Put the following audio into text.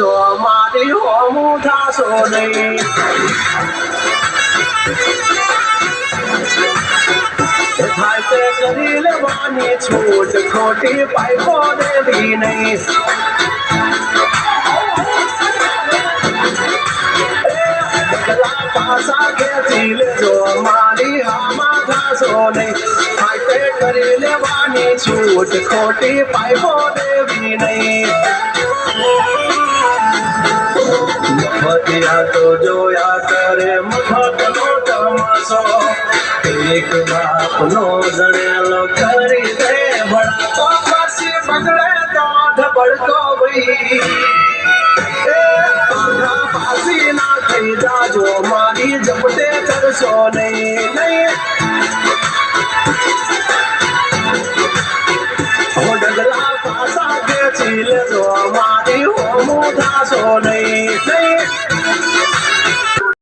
લેજો મારી હોમું થાશો નહીં થાય તે કરી લેવાની છૂટ ખોટી પાઇપો દેવી નહીં પાસા ખેંચી લેજો મારી હામાં થાશો નહીં થાય તે કરી લેવાની છૂટ ખોટી પાઇપો દેવી નહીં મફતિયા તો જોયા કરે મફતનો તમાશો એક બાપનો જણેલો કરી દે ભણા તો પછી બગડે તો ધબડકો ભાઈ પાસી ના થઈ જાજો મારી જપટે કરશો નહીં ડગલા પાસા ખેંચી લેજો મારી હોમું થાશો નહીં